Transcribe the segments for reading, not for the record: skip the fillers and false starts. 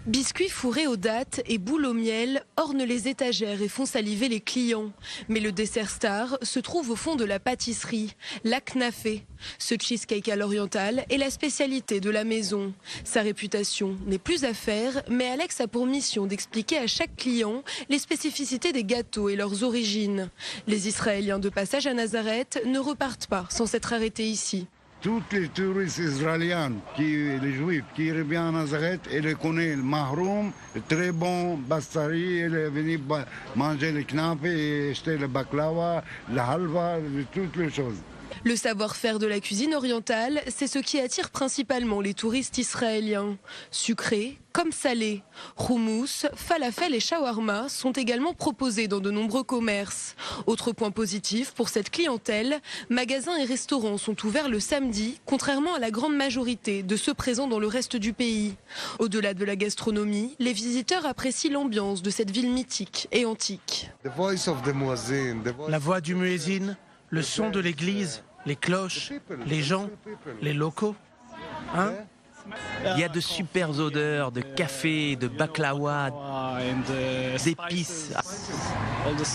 Biscuits fourrés aux dattes et boules au miel ornent les étagères et font saliver les clients. Mais le dessert star se trouve au fond de la pâtisserie, la knafé. Ce cheesecake à l'oriental est la spécialité de la maison. Sa réputation n'est plus à faire, mais Alex a pour mission d'expliquer à chaque client les spécificités des gâteaux et leurs origines. Les Israéliens de passage à Nazareth ne repartent pas sans s'être arrêtés ici. Tous les touristes israéliens, les juifs qui reviennent à Nazareth, ils connaissent le mahroum, le très bon bastari, ils sont venus manger le knafé, acheter le baklava, le halva, toutes les choses. Le savoir-faire de la cuisine orientale, c'est ce qui attire principalement les touristes israéliens. Sucrés comme salés, houmous, falafel et shawarma sont également proposés dans de nombreux commerces. Autre point positif pour cette clientèle, magasins et restaurants sont ouverts le samedi, contrairement à la grande majorité de ceux présents dans le reste du pays. Au-delà de la gastronomie, les visiteurs apprécient l'ambiance de cette ville mythique et antique. La voix du muezzin, le son de l'église, les cloches, les gens, les locaux. Hein? Il y a de super odeurs de café, de baklawa, d'épices.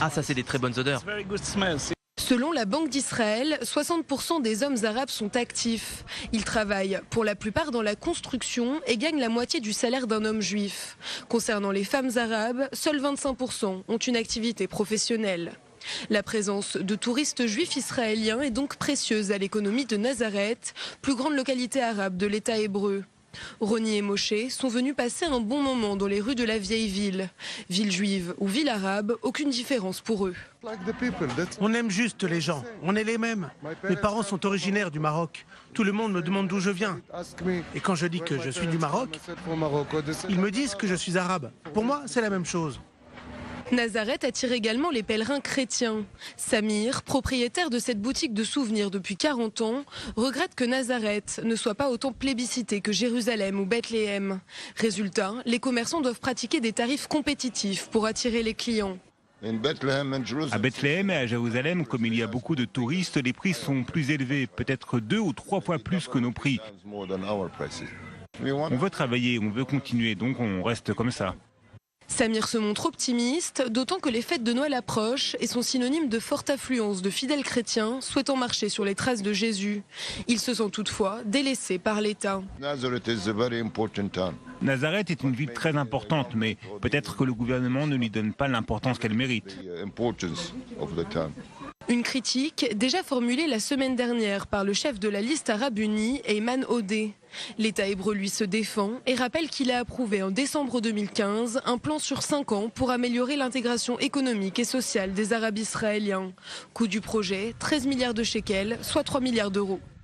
Ah, ça c'est des très bonnes odeurs. Selon la Banque d'Israël, 60% des hommes arabes sont actifs. Ils travaillent pour la plupart dans la construction et gagnent la moitié du salaire d'un homme juif. Concernant les femmes arabes, seuls 25% ont une activité professionnelle. La présence de touristes juifs israéliens est donc précieuse à l'économie de Nazareth, plus grande localité arabe de l'État hébreu. Roni et Moshe sont venus passer un bon moment dans les rues de la vieille ville. Ville juive ou ville arabe, aucune différence pour eux. On aime juste les gens, on est les mêmes. Mes parents sont originaires du Maroc. Tout le monde me demande d'où je viens. Et quand je dis que je suis du Maroc, ils me disent que je suis arabe. Pour moi, c'est la même chose. Nazareth attire également les pèlerins chrétiens. Samir, propriétaire de cette boutique de souvenirs depuis 40 ans, regrette que Nazareth ne soit pas autant plébiscité que Jérusalem ou Bethléem. Résultat, les commerçants doivent pratiquer des tarifs compétitifs pour attirer les clients. À Bethléem et à Jérusalem, comme il y a beaucoup de touristes, les prix sont plus élevés, peut-être 2 ou 3 fois plus que nos prix. On veut travailler, on veut continuer, donc on reste comme ça. Samir se montre optimiste, d'autant que les fêtes de Noël approchent et sont synonymes de forte affluence de fidèles chrétiens souhaitant marcher sur les traces de Jésus. Il se sent toutefois délaissé par l'État. Nazareth est une ville très importante, mais peut-être que le gouvernement ne lui donne pas l'importance qu'elle mérite. Une critique déjà formulée la semaine dernière par le chef de la liste arabe unie, Ayman Odeh. L'État hébreu lui se défend et rappelle qu'il a approuvé en décembre 2015 un plan sur 5 ans pour améliorer l'intégration économique et sociale des Arabes israéliens. Coût du projet, 13 milliards de shekels, soit 3 milliards d'euros.